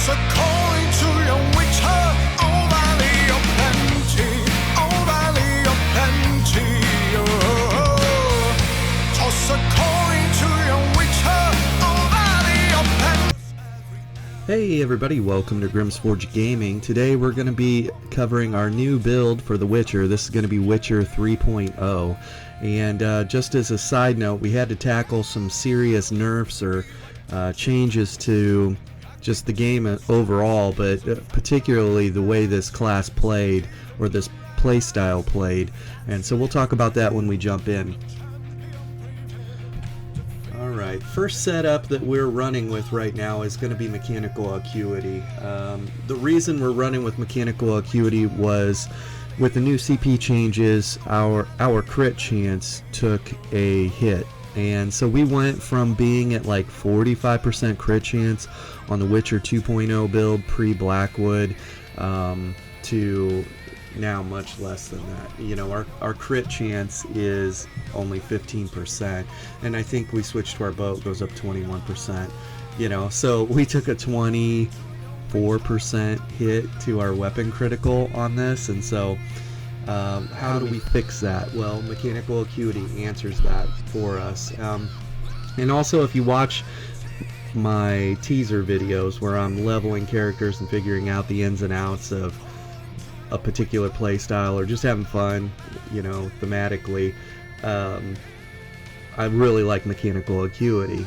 Toss a coin to your witcher, oh valley of plenty, oh valley of plenty. Oh, toss a coin to your witcher, oh valley of plenty. Hey everybody, welcome to Grimsforge Gaming. Today we're going to be covering our new build for The Witcher. This is going to be Witcher 3.0. And just as a side note, we had to tackle some serious nerfs or changes to just the game overall, but particularly the way this class played, or this playstyle played. And so we'll talk about that when we jump in. Alright, first setup that we're running with right now is going to be mechanical acuity. The reason we're running with mechanical acuity was with the new CP changes, our crit chance took a hit. And so we went from being at like 45% crit chance on the Witcher 2.0 build pre-Blackwood to now much less than that. You know, our crit chance is only 15%, and I think we switched to our bow, it goes up 21%. You know, so we took a 24% hit to our weapon critical on this, and so how do we fix that? Well, mechanical acuity answers that for us. And also, if you watch my teaser videos where I'm leveling characters and figuring out the ins and outs of a particular playstyle or just having fun, you know, thematically, I really like mechanical acuity.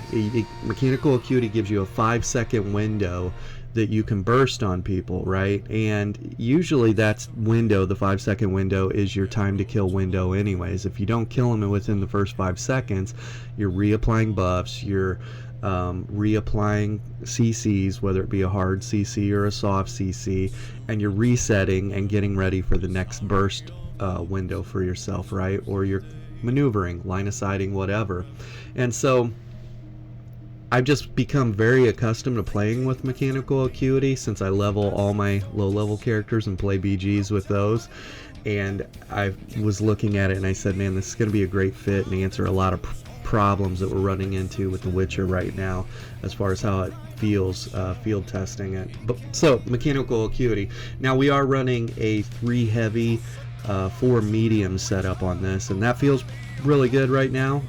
Mechanical acuity gives you a 5-second window that you can burst on people, right? And usually that's window, the 5-second window, is your time to kill window anyways. If you don't kill them within the first 5 seconds, you're reapplying buffs, you're reapplying CCs, whether it be a hard CC or a soft CC, and you're resetting and getting ready for the next burst window for yourself, right? Or you're maneuvering, line of sighting, whatever. And so I've just become very accustomed to playing with mechanical acuity since I level all my low-level characters and play BGs with those. And I was looking at it and I said, man, this is going to be a great fit and answer a lot of problems that we're running into with The Witcher right now as far as how it feels field testing it. But so mechanical acuity. Now we are running a 3 heavy 4 medium setup on this, and that feels really good right now.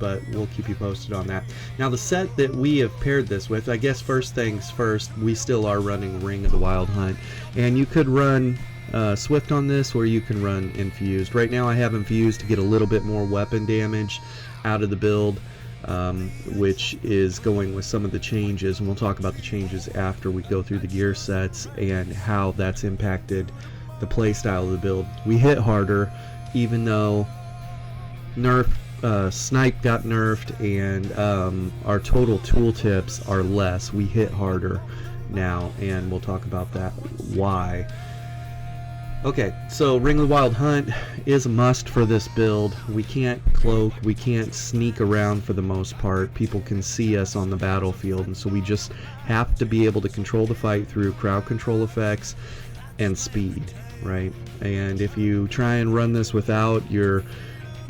But we'll keep you posted on that. Now the set that we have paired this with, I guess first things first, we still are running Ring of the Wild Hunt, and you could run Swift on this, or you can run Infused. Right now I have Infused to get a little bit more weapon damage out of the build, which is going with some of the changes, and we'll talk about the changes after we go through the gear sets and how that's impacted the playstyle of the build. We hit harder, even though Snipe got nerfed and our total tooltips are less. We hit harder now, and we'll talk about that, why. Okay, so Ring of the Wild Hunt is a must for this build. We can't cloak, we can't sneak around for the most part. People can see us on the battlefield, and so we just have to be able to control the fight through crowd control effects and speed, right? And if you try and run this without, you're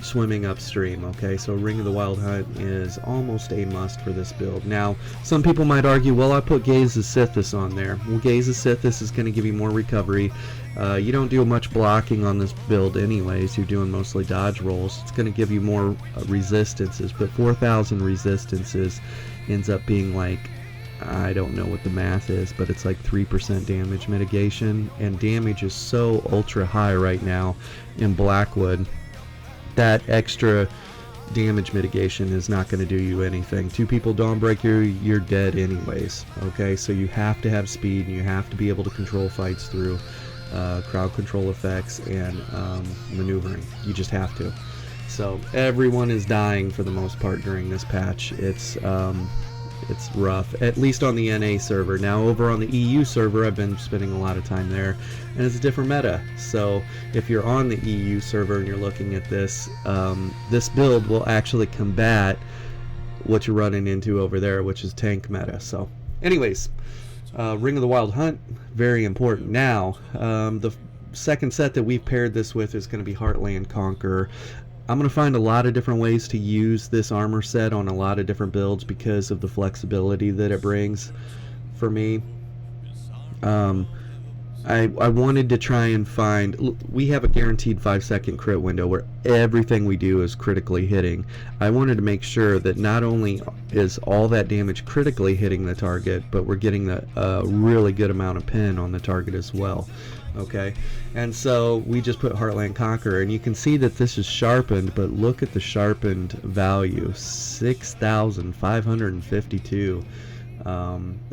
swimming upstream. Okay, so Ring of the Wild Hunt is almost a must for this build. Now, some people might argue, well, I put Gaze of Sithis on there. Well, Gaze of Sithis is going to give you more recovery. You don't do much blocking on this build anyways. You're doing mostly dodge rolls. It's going to give you more resistances, but 4,000 resistances ends up being like, I don't know what the math is, but it's like 3% damage mitigation, and damage is so ultra high right now in Blackwood that extra damage mitigation is not going to do you anything. 2 people Dawnbreak, you're dead anyways. Okay, so you have to have speed, and you have to be able to control fights through crowd control effects and maneuvering. You just have to. So everyone is dying for the most part during this patch. It's rough, at least on the NA server. Now over on the EU server, I've been spending a lot of time there, and it's a different meta. So if you're on the EU server and you're looking at this, this build will actually combat what you're running into over there, which is tank meta. So anyways, Ring of the Wild Hunt, very important. Now the second set that we've paired this with is going to be Heartland Conqueror. I'm going to find a lot of different ways to use this armor set on a lot of different builds because of the flexibility that it brings. for me. I wanted to try and find, we have a guaranteed 5-second crit window where everything we do is critically hitting. I wanted to make sure that not only is all that damage critically hitting the target, but we're getting a really good amount of pin on the target as well. Okay, and so we just put Heartland Conqueror, and you can see that this is sharpened, but look at the sharpened value, 6,552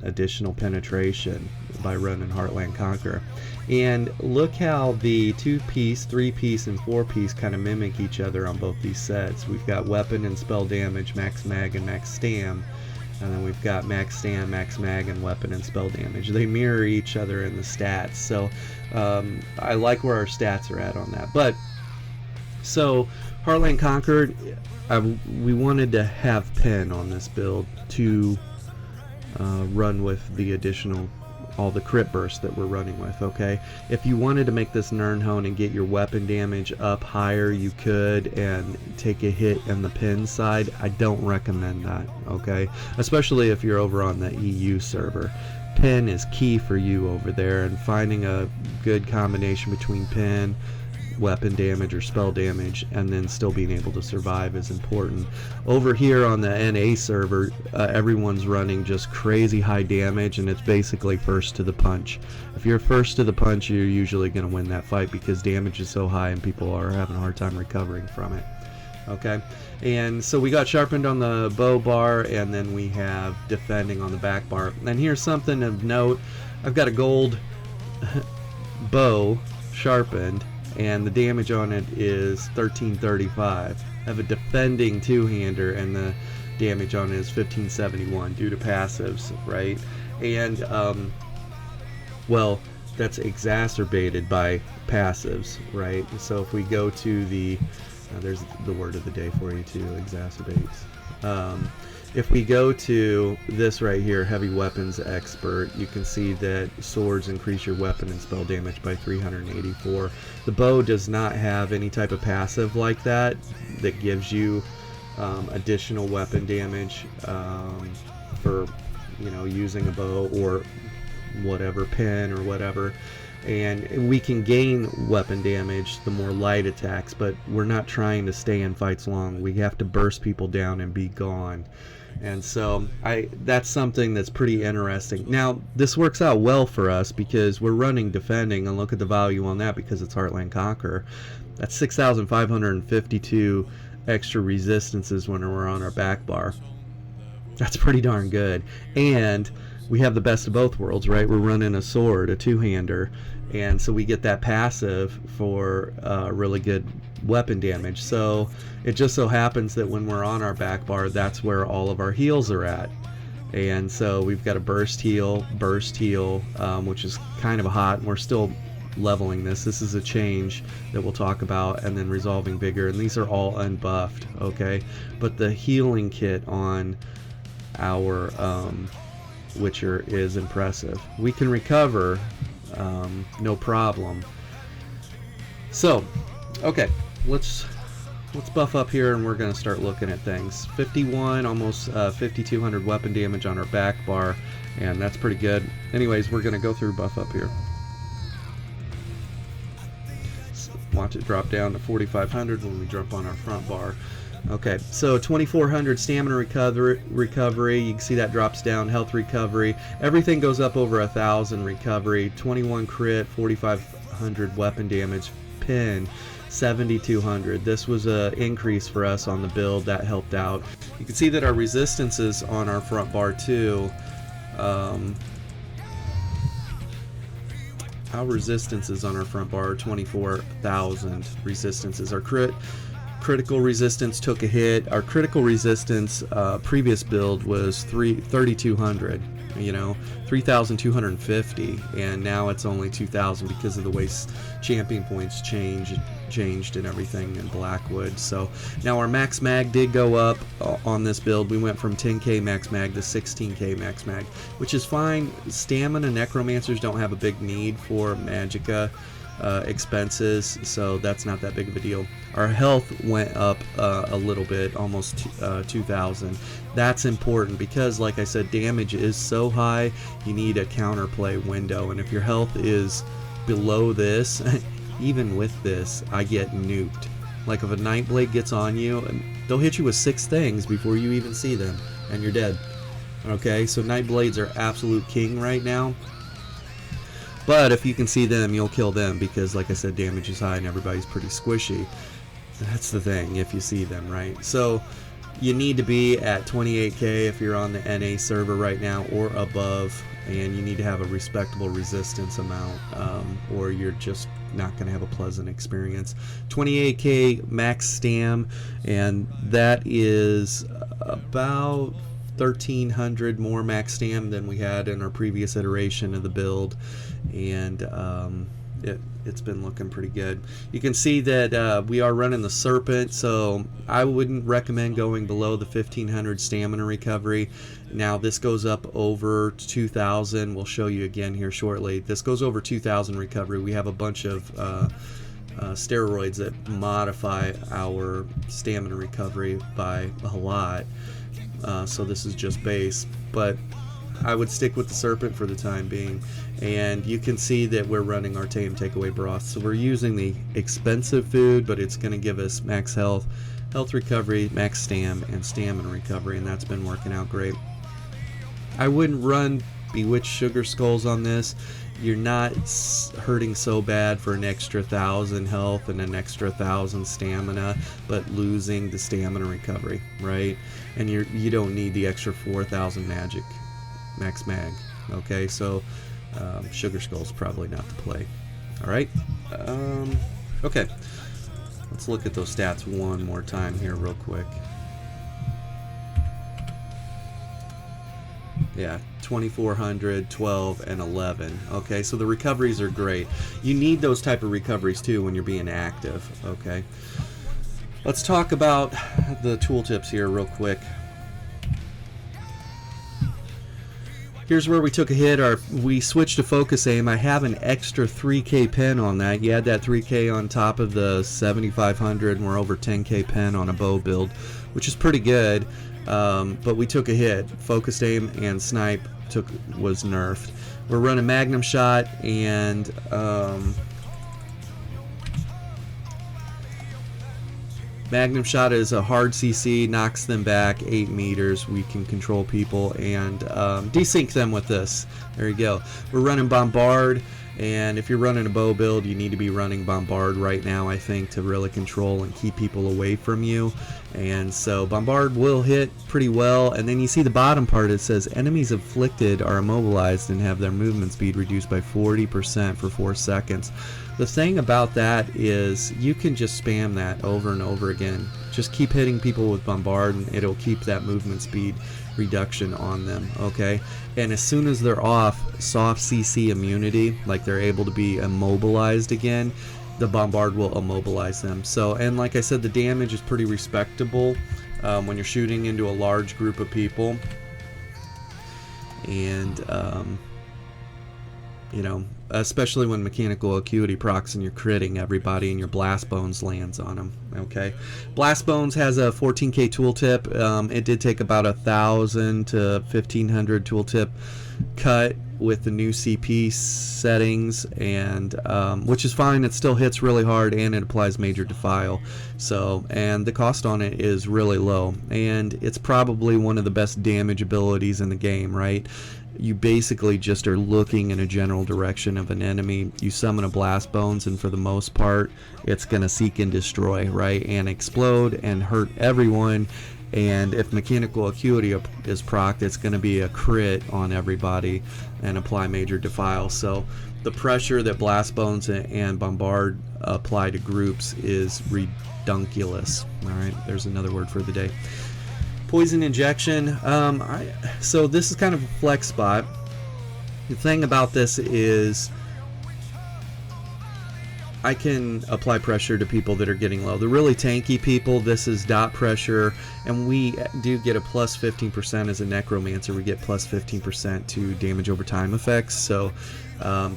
additional penetration by running Heartland Conqueror. And look how the 2-piece, 3-piece, and 4-piece kind of mimic each other on both these sets. We've got weapon and spell damage, max mag and max stam, and then we've got max stam, max mag, and weapon and spell damage. They mirror each other in the stats, so I like where our stats are at on that. But so Heartland Conquered, we wanted to have pen on this build to run with the additional, all the crit bursts that we're running with. Okay, if you wanted to make this Nirnhone and get your weapon damage up higher, you could, and take a hit in the pin side. I don't recommend that, okay, especially if you're over on the EU server. Pin is key for you over there, and finding a good combination between pin, weapon damage, or spell damage, and then still being able to survive is important. Over here on the NA server, everyone's running just crazy high damage, and it's basically first to the punch. If you're first to the punch, you're usually going to win that fight because damage is so high and people are having a hard time recovering from it. Okay, and so we got sharpened on the bow bar, and then we have defending on the back bar. And here's something of note: I've got a gold bow sharpened, and the damage on it is 1335. I have a defending two-hander, and the damage on it is 1571 due to passives, right? And well, that's exacerbated by passives, right? So if we go to the there's the word of the day for you too, exacerbates. If we go to this right here, heavy weapons expert, you can see that swords increase your weapon and spell damage by 384. The bow does not have any type of passive like that gives you additional weapon damage for, you know, using a bow or whatever, pin or whatever. And we can gain weapon damage the more light attacks, but we're not trying to stay in fights long. We have to burst people down and be gone. And so that's something that's pretty interesting. Now, this works out well for us because we're running defending, and look at the value on that because it's Heartland Conqueror. That's 6,552 extra resistances when we're on our back bar. That's pretty darn good. And we have the best of both worlds, right? We're running a sword, a two-hander, and so we get that passive for really good weapon damage. So it just so happens that when we're on our back bar, that's where all of our heals are at. And so we've got a burst heal, which is kind of hot, and we're still leveling this. This is a change that we'll talk about, and then resolving vigor, and these are all unbuffed, okay? But the healing kit on our Witcher is impressive. We can recover no problem. So okay, let's buff up here, and we're going to start looking at things. 51, almost 5200 weapon damage on our back bar, and that's pretty good. Anyways, we're going to go through buff up here. Watch it drop down to 4500 when we jump on our front bar. Okay, so 2400 stamina recovery. You can see that drops down. Health recovery. Everything goes up over 1000 recovery. 21 crit, 4500 weapon damage. Pin, 7200. This was an increase for us on the build. That helped out. You can see that our resistances on our front bar too. Our resistances on our front bar are 24,000 resistances. Our critical resistance took a hit. Our critical resistance previous build was 3,200, you know, 3,250, and now it's only 2,000 because of the way champion points changed and everything in Blackwood. So now our max mag did go up on this build. We went from 10k max mag to 16k max mag, which is fine. Stamina necromancers don't have a big need for magicka. expenses, so that's not that big of a deal. Our health went up a little bit, almost 2,000. That's important because, like I said, damage is so high, you need a counterplay window, and if your health is below this, even with this, I get nuked. Like if a Nightblade gets on you, they'll hit you with 6 things before you even see them, and you're dead. Okay, so Nightblades are absolute king right now. But if you can see them, you'll kill them because, like I said, damage is high and everybody's pretty squishy. That's the thing, if you see them, right? So you need to be at 28k if you're on the NA server right now or above, and you need to have a respectable resistance amount, or you're just not going to have a pleasant experience. 28k max stam, and that is about 1,300 more max stam than we had in our previous iteration of the build, and it's been looking pretty good. You can see that we are running the Serpent, so I wouldn't recommend going below the 1,500 stamina recovery. Now this goes up over 2,000. We'll show you again here shortly. This goes over 2,000 recovery. We have a bunch of steroids that modify our stamina recovery by a lot. So this is just base, but I would stick with the Serpent for the time being. And you can see that we're running our tame takeaway broth, so we're using the expensive food, but it's going to give us max health, health recovery, max stam, and stamina recovery, and that's been working out great. I wouldn't run Bewitched Sugar Skulls on this. You're not hurting so bad for an extra 1,000 health and an extra 1,000 stamina, but losing the stamina recovery, right? And you don't need the extra 4,000 magic max mag. Okay, so Sugar Skull's probably not the play. All right. Okay, let's look at those stats one more time here real quick. Yeah, 2,400, 12, and 11. Okay, so the recoveries are great. You need those type of recoveries too when you're being active. Okay, let's talk about the tooltips here real quick. Here's where we took a hit. We switched to focus aim. I have an extra 3k pen on that. You add that 3k on top of the 7,500, and we're over 10k pen on a bow build, which is pretty good. But we took a hit. Focused aim and snipe was nerfed. We're running Magnum Shot, and Magnum Shot is a hard CC, knocks them back 8 meters. We can control people and desync them with this. There you go. We're running Bombard, and if you're running a bow build, you need to be running Bombard right now, I think, to really control and keep people away from you. And so Bombard will hit pretty well, and then you see the bottom part, it says enemies afflicted are immobilized and have their movement speed reduced by 40% for 4 seconds. The thing about that is you can just spam that over and over again. Just keep hitting people with Bombard and it'll keep that movement speed reduction on them, okay? And as soon as they're off soft CC immunity, like they're able to be immobilized again, the Bombard will immobilize them. So, and like I said, the damage is pretty respectable when you're shooting into a large group of people. And you know, especially when mechanical acuity procs and you're critting everybody and your blast bones lands on them. Okay, blast bones has a 14k tooltip. It did take about 1,000 to 1,500 tooltip cut with the new CP settings, and which is fine. It still hits really hard and it applies major defile. So, and the cost on it is really low, and it's probably one of the best damage abilities in the game, right? You basically just are looking in a general direction of an enemy. You summon a blast bones, and for the most part, it's gonna seek and destroy, right? And explode and hurt everyone. And if mechanical acuity is procced, it's going to be a crit on everybody and apply major defile. So the pressure that blast bones and bombard apply to groups is redunculous. All right, there's another word for the day. Poison injection. So this is kind of a flex spot. The thing about this is I can apply pressure to people that are getting low. The really tanky people, this is dot pressure, and we do get a plus 15% as a necromancer. We get plus 15% to damage over time effects, so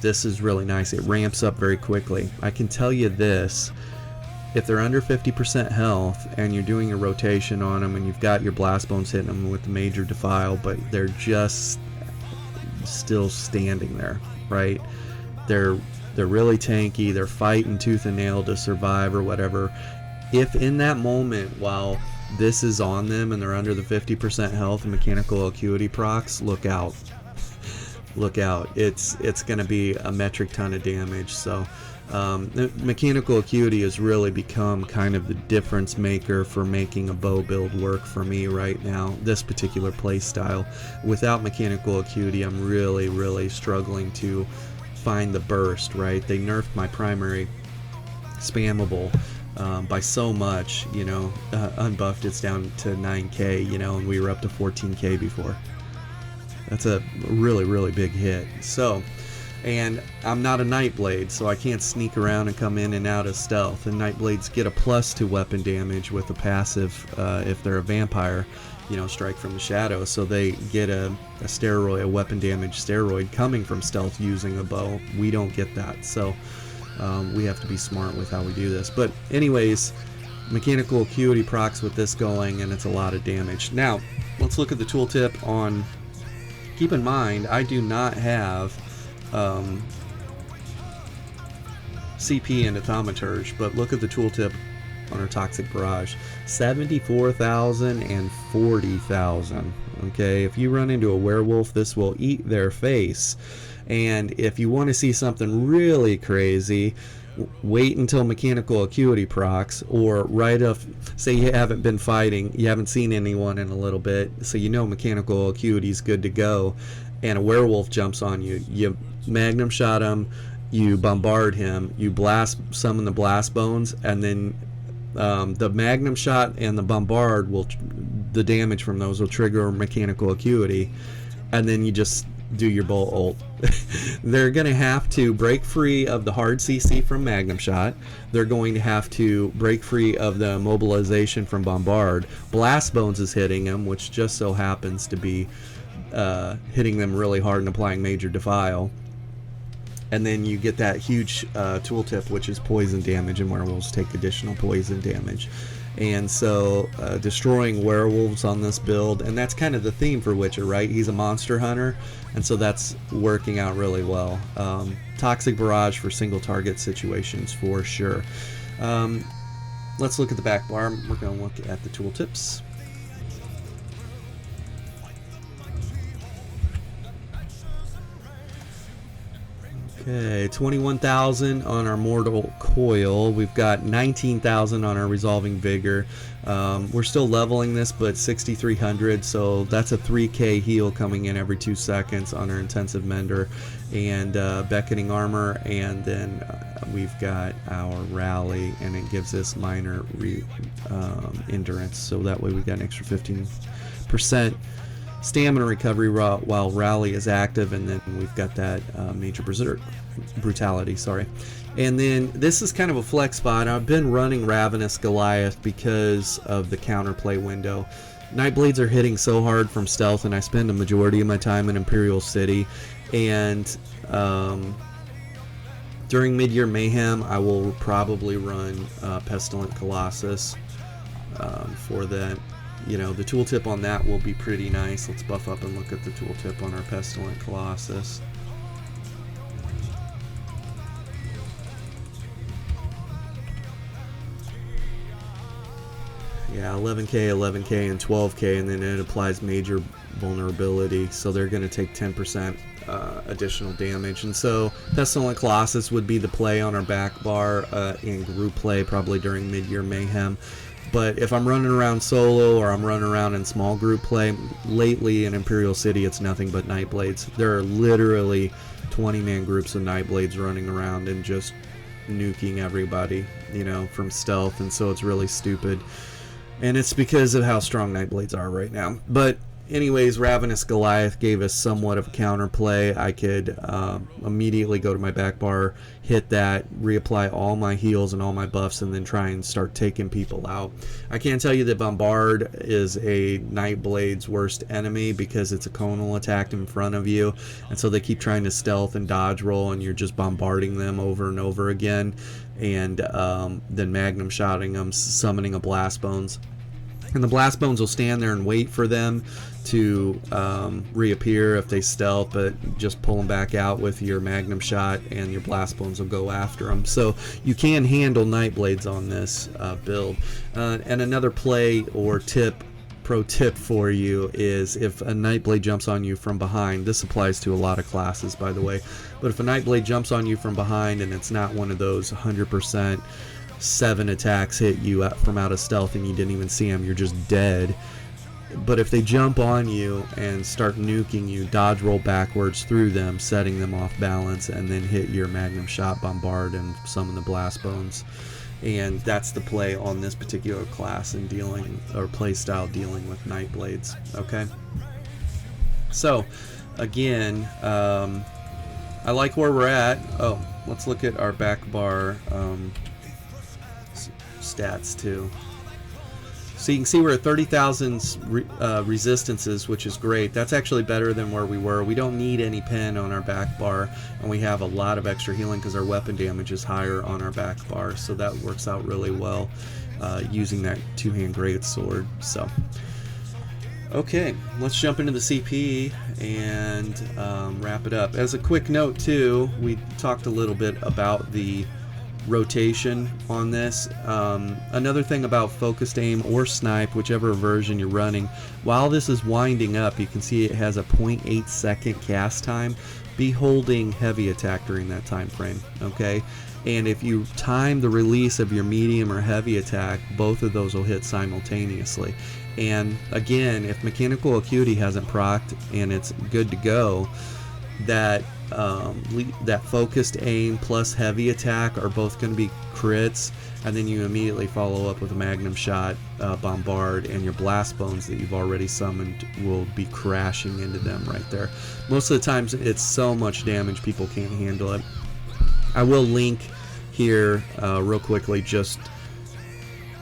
this is really nice. It ramps up very quickly. I can tell you this, if they're under 50% health and you're doing a rotation on them and you've got your blast bones hitting them with the major defile, but they're just still standing there, right? They're really tanky, they're fighting tooth and nail to survive or whatever. If in that moment, while this is on them and they're under the 50% health and mechanical acuity procs, look out. Look out. It's going to be a metric ton of damage. So mechanical acuity has really become kind of the difference maker for making a bow build work for me right now, this particular play style. Without mechanical acuity, I'm really struggling to find the burst, right? They nerfed my primary spammable by so much, you know. Unbuffed, it's down to 9k, you know, and we were up to 14k before. That's a really big hit. So, and I'm not a Nightblade, so I can't sneak around and come in and out of stealth, and Nightblades get a plus to weapon damage with a passive if they're a vampire, you know, strike from the shadows, so they get a steroid, a weapon damage steroid coming from stealth using a bow. We don't get that, so we have to be smart with how we do this. But anyways, mechanical acuity procs with this going, and it's a lot of damage. Now let's look at the tooltip on. Keep in mind, I do not have CP and Thaumaturge, but look at the tooltip on our Toxic Barrage. 74,000 and 40,000. Okay, if you run into a werewolf, this will eat their face. And if you want to see something really crazy, wait until mechanical acuity procs, or right off, say you haven't been fighting, you haven't seen anyone in a little bit, so you know mechanical acuity is good to go, and a werewolf jumps on you, you magnum shot him, you bombard him, you blast summon the blast bones, and then the magnum shot and the bombard will, the damage from those will trigger mechanical acuity, and then you just do your bolt ult. They're going to have to break free of the hard CC from Magnum Shot. They're going to have to break free of the immobilization from Bombard. Blast Bones is hitting them, which just so happens to be hitting them really hard and applying major defile. And then you get that huge tooltip, which is poison damage, and werewolves take additional poison damage. And so destroying werewolves on this build, and that's kind of the theme for Witcher, right? He's a monster hunter, and so that's working out really well. Toxic Barrage for single target situations for sure. Let's look at the back bar. We're going to look at the tooltips. Okay, 21,000 on our Mortal Coil. We've got 19,000 on our Resolving Vigor. We're still leveling this, but 6,300, so that's a 3k heal coming in every 2 seconds on our Intensive Mender and Beckoning Armor, and then we've got our Rally, and it gives us minor endurance, so that way we got an extra 15% stamina recovery while Rally is active, and then we've got that major brutality, sorry. And then this is kind of a flex spot. I've been running Ravenous Goliath because of the counterplay window. Nightblades are hitting so hard from stealth, and I spend a majority of my time in Imperial City, and during Mid-Year Mayhem I will probably run Pestilent Colossus for that. You know, the tooltip on that will be pretty nice. Let's buff up and look at the tooltip on our Pestilent Colossus. Yeah, 11k, 11k, and 12k, and then it applies major vulnerability, so they're going to take 10% additional damage. And so Pestilent Colossus would be the play on our back bar in group play, probably during Mid-Year Mayhem. But if I'm running around solo or I'm running around in small group play, lately in Imperial City it's nothing but Nightblades. There are literally 20-man groups of Nightblades running around and just nuking everybody, you know, from stealth, and so it's really stupid. And it's because of how strong Nightblades are right now. But anyways, Ravenous Goliath gave us somewhat of a counterplay. I could immediately go to my back bar, hit that, reapply all my heals and all my buffs, and then try and start taking people out. I can tell you that Bombard is a Nightblade's worst enemy because it's a conal attack in front of you, and so they keep trying to stealth and dodge roll, and you're just bombarding them over and over again, and then magnum shotting them, summoning a Blast Bones. And the Blast Bones will stand there and wait for them to reappear if they stealth, but just pull them back out with your Magnum Shot, and your Blast Bones will go after them. So you can handle Nightblades on this build. And another play or pro tip for you is if a Nightblade jumps on you from behind, this applies to a lot of classes, by the way, but if a Nightblade jumps on you from behind and it's not one of those 100% 7 attacks hit you from out of stealth and you didn't even see them, you're just dead. But if they jump on you and start nuking you, dodge roll backwards through them, setting them off balance, and then hit your Magnum Shot, Bombard, and summon the Blast Bones. And that's the play on this particular class in dealing, or play style dealing with Nightblades. Okay, so again, I like where we're at. Oh, let's look at our back bar stats too. So you can see we're at 30,000 resistances, which is great. That's actually better than where we were. We don't need any pen on our back bar, and we have a lot of extra healing because our weapon damage is higher on our back bar, so that works out really well using that two-hand greatsword. So okay, let's jump into the CP and wrap it up. As a quick note too, we talked a little bit about the rotation on this. Another thing about focused aim or snipe, whichever version you're running, while this is winding up, you can see it has a 0.8 second cast time. Be holding heavy attack during that time frame, okay? And if you time the release of your medium or heavy attack, both of those will hit simultaneously. And again, if mechanical acuity hasn't procced and it's good to go, that focused aim plus heavy attack are both going to be crits, and then you immediately follow up with a Magnum Shot, Bombard, and your Blast Bones that you've already summoned will be crashing into them right there. Most of the times it's so much damage people can't handle it. I will link here real quickly just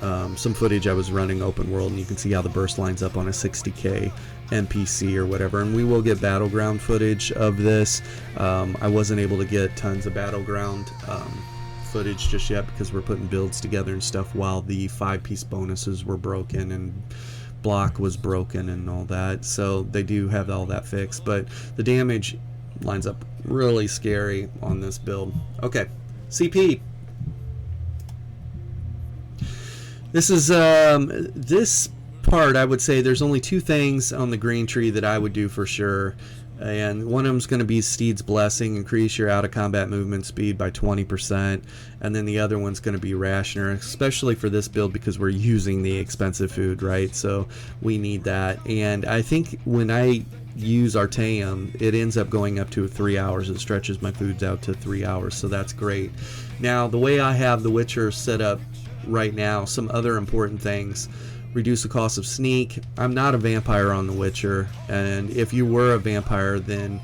some footage I was running open world, and you can see how the burst lines up on a 60k NPC or whatever, and we will get battleground footage of this. I wasn't able to get tons of battleground footage just yet because we're putting builds together and stuff while the 5-piece bonuses were broken and block was broken and all that, so they do have all that fixed, but the damage lines up really scary on this build. Okay, CP. This is this part, I would say there's only 2 things on the green tree that I would do for sure, and one of them is going to be Steed's Blessing, increase your out of combat movement speed by 20%, and then the other one's going to be Rationer, especially for this build because we're using the expensive food, right? So we need that. And I think when I use Artaeum, it ends up going up to 3 hours. It stretches my foods out to 3 hours, so that's great. Now the way I have the Witcher set up right now, some other important things: reduce the cost of sneak. I'm not a vampire on the Witcher, and if you were a vampire, then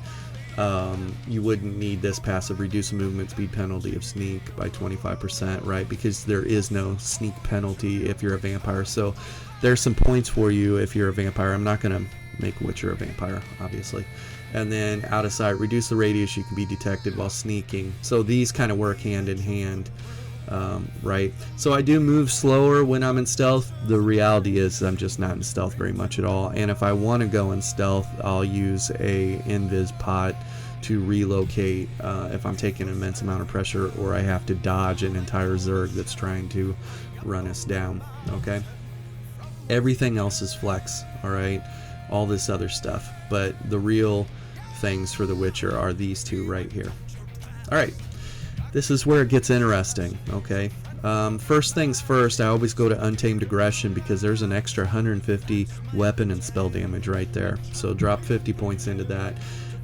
you wouldn't need this passive reduce movement speed penalty of sneak by 25%, right? Because there is no sneak penalty if you're a vampire. So there's some points for you if you're a vampire. I'm not going to make Witcher a vampire, obviously. And then out of sight, reduce the radius you can be detected while sneaking. So these kind of work hand in hand. Right, so I do move slower when I'm in stealth. The reality is I'm just not in stealth very much at all, and if I want to go in stealth, I'll use a invis pot to relocate if I'm taking an immense amount of pressure or I have to dodge an entire Zerg that's trying to run us down. Okay, everything else is flex, alright, all this other stuff, but the real things for the Witcher are these 2 right here. Alright, this is where it gets interesting, okay? First things first, I always go to Untamed Aggression because there's an extra 150 weapon and spell damage right there. So drop 50 points into that.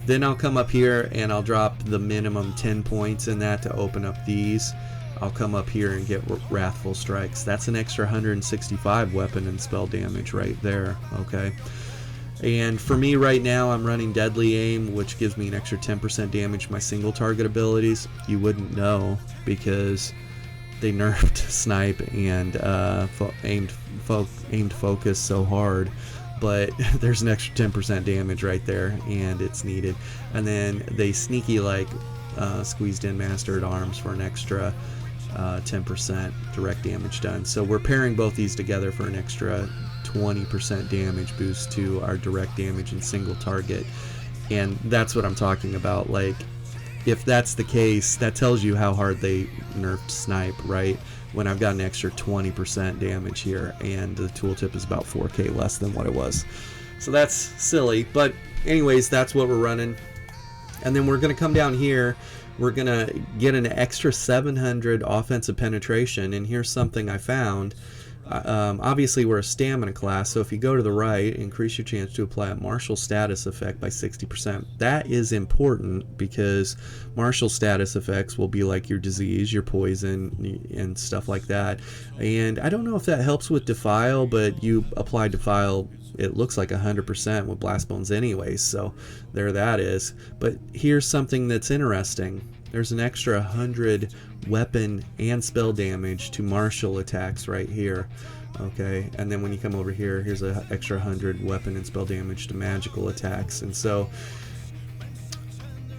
Then I'll come up here and I'll drop the minimum 10 points in that to open up these. I'll come up here and get Wrathful Strikes. That's an extra 165 weapon and spell damage right there, okay? And for me right now, I'm running Deadly Aim, which gives me an extra 10% damage to my single target abilities. You wouldn't know because they nerfed Snipe and aimed focus so hard, but there's an extra 10% damage right there, and it's needed. And then they sneaky like squeezed in Master at Arms for an extra 10% direct damage done. So we're pairing both these together for an extra 20% damage boost to our direct damage and single target. And that's what I'm talking about. Like, if that's the case, that tells you how hard they nerfed Snipe, right? When I've got an extra 20% damage here, and the tooltip is about 4k less than what it was. So that's silly, but anyways, that's what we're running. And then we're going to come down here, we're going to get an extra 700 offensive penetration, and here's something I found. Obviously we're a stamina class, so if you go to the right, increase your chance to apply a martial status effect by 60%. That is important because martial status effects will be like your disease, your poison, and stuff like that. And I don't know if that helps with Defile, but you apply Defile, it looks like 100% with Blast Bones anyways, so there that is. But here's something that's interesting. There's an extra 100 weapon and spell damage to martial attacks right here. Okay, and then when you come over here, here's an extra 100 weapon and spell damage to magical attacks. And so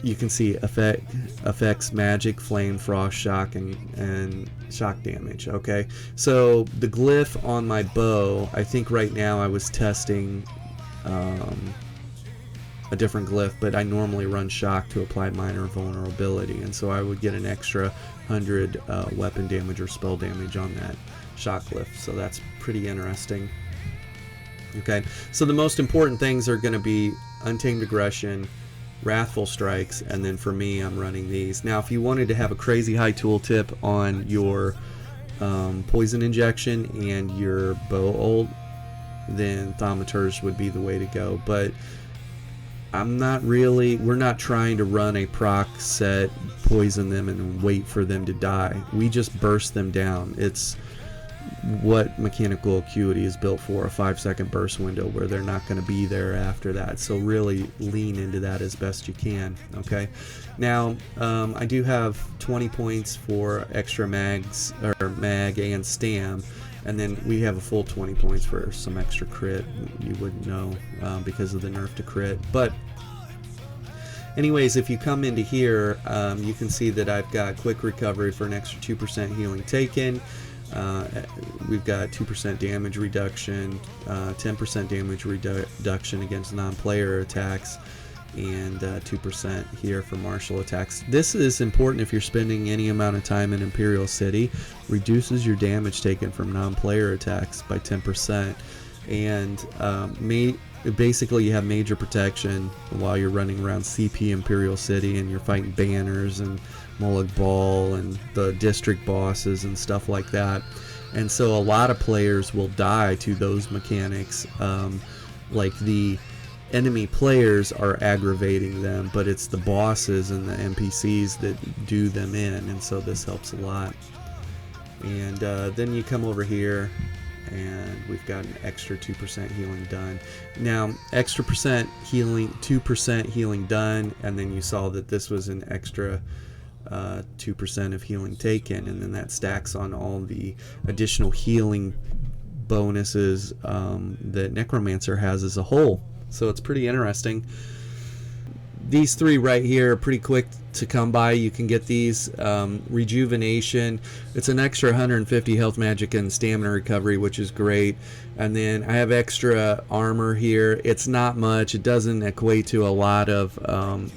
you can see affects magic, flame, frost, shock, and shock damage. Okay, so the glyph on my bow, I think right now I was testing a different glyph, but I normally run shock to apply minor vulnerability, and so I would get an extra 100 weapon damage or spell damage on that shock glyph. So that's pretty interesting. Okay, so the most important things are going to be Untamed Aggression, Wrathful Strikes, and then for me, I'm running these. Now, if you wanted to have a crazy high tooltip on your poison injection and your bow ult, then Thaumaturge would be the way to go. But we're not trying to run a proc set, poison them, and wait for them to die. We just burst them down. It's what mechanical acuity is built for, a 5-second burst window where they're not going to be there after that. So really lean into that as best you can. Okay, now I do have 20 points for extra mags, or mag and stam, and then we have a full 20 points for some extra crit. You wouldn't know because of the nerf to crit. But anyways, if you come into here, you can see that I've got quick recovery for an extra 2% healing taken. We've got 2% damage reduction, 10% damage reduction against non-player attacks, and 2% here for martial attacks. This is important if you're spending any amount of time in Imperial City. Reduces your damage taken from non-player attacks by 10%, and basically you have major protection while you're running around CP Imperial City and you're fighting banners and Molag Bal and the district bosses and stuff like that. And so a lot of players will die to those mechanics. Like the enemy players are aggravating them, but it's the bosses and the NPCs that do them in, and so this helps a lot. And then you come over here and we've got an extra 2% healing done. Now, extra percent healing, 2% healing done, and then you saw that this was an extra 2% of healing taken, and then that stacks on all the additional healing bonuses that Necromancer has as a whole. So it's pretty interesting. These three right here are pretty quick to come by. You can get these. Rejuvenation, it's an extra 150 health, magic, and stamina recovery, which is great. And then I have extra armor here. It's not much. It doesn't equate to a lot of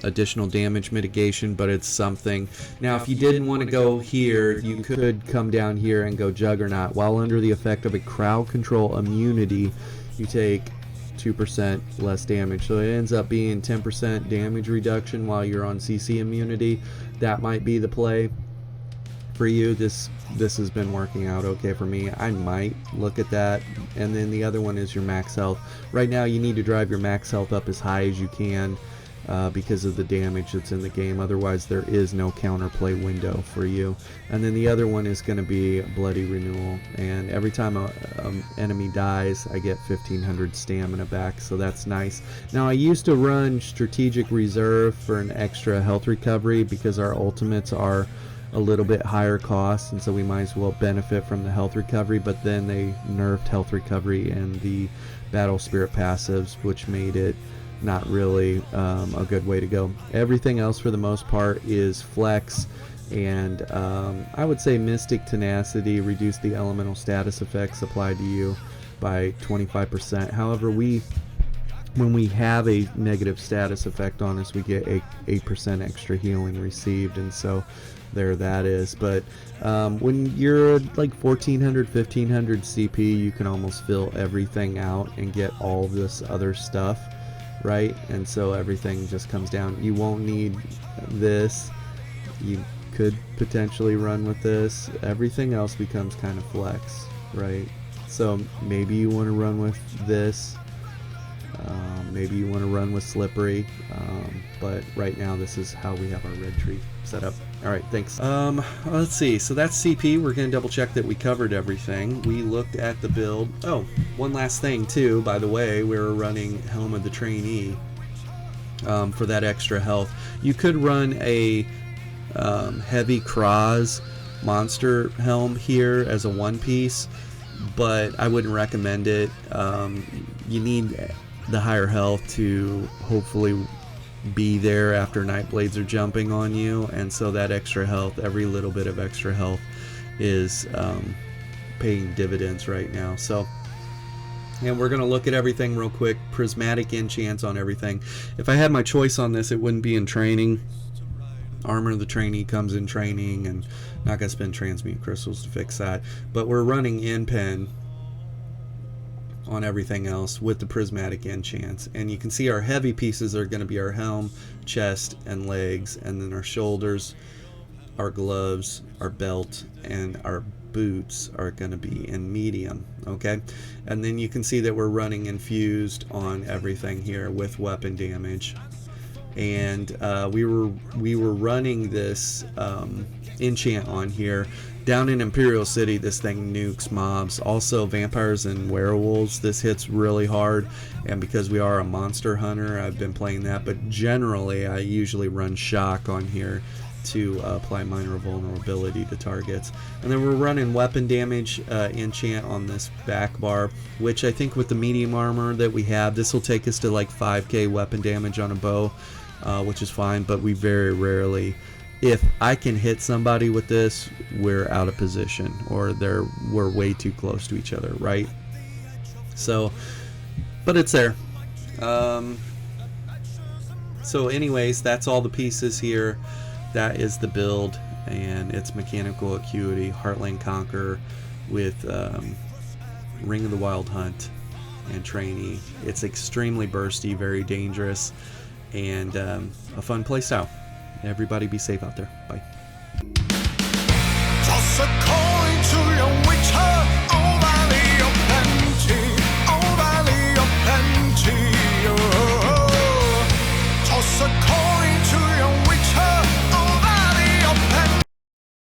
additional damage mitigation, but it's something. Now, if you didn't want to go here, you could come down here and go Juggernaut. While under the effect of a crowd control immunity, you take 2% less damage, so it ends up being 10% damage reduction while you're on CC immunity. That might be the play for you. This has been working out okay for me. I might look at that. And then the other one is your max health. Right now you need to drive your max health up as high as you can, because of the damage that's in the game. Otherwise, there is no counterplay window for you. And then the other one is going to be Bloody Renewal. And every time a enemy dies, I get 1500 stamina back, so that's nice. Now, I used to run Strategic Reserve for an extra health recovery because our ultimates are a little bit higher cost, and so we might as well benefit from the health recovery. But then they nerfed health recovery and the Battle Spirit passives, which made it not really a good way to go. Everything else for the most part is flex, and I would say Mystic Tenacity reduced the elemental status effects applied to you by 25%. However, when we have a negative status effect on us, we get 8% extra healing received, and so there that is. But when you're like 1400 1500 CP, you can almost fill everything out and get all this other stuff, right? And so everything just comes down. You won't need this. You could potentially run with this. Everything else becomes kind of flex, right? So maybe you want to run with this. Maybe you want to run with Slippery, but right now this is how we have our red tree set up. Alright, thanks. Let's see, so that's CP. We're going to double check that we covered everything. We looked at the build. Oh, one last thing too, by the way, we're running Helm of the Trainee for that extra health. You could run a heavy Kraz monster helm here as a one piece, but I wouldn't recommend it. You need the higher health to hopefully be there after Nightblades are jumping on you, and so that extra health, every little bit of extra health is paying dividends right now. So, and we're going to look at everything real quick. Prismatic enchants on everything. If I had my choice on this, it wouldn't be in training. Armor of the Trainee comes in training, and not going to spend transmute crystals to fix that, but we're running in pen on everything else with the prismatic enchants. And you can see our heavy pieces are going to be our helm, chest, and legs, and then our shoulders, our gloves, our belt, and our boots are going to be in medium. Okay, and then you can see that we're running infused on everything here with weapon damage. And we were running this enchant on here. Down in Imperial City, this thing nukes mobs. Also, vampires and werewolves, this hits really hard. And because we are a monster hunter, I've been playing that. But generally, I usually run shock on here to apply minor vulnerability to targets. And then we're running weapon damage enchant on this back bar, which I think with the medium armor that we have, this will take us to like 5k weapon damage on a bow, which is fine. But we very rarely, if I can hit somebody with this, we're out of position, or we're way too close to each other, right? So, but it's there. So anyways, that's all the pieces here. That is the build, and it's mechanical acuity, Heartland Conqueror with Ring of the Wild Hunt and Trainee. It's extremely bursty, very dangerous, and a fun playstyle. Everybody be safe out there. Bye. Toss a coin.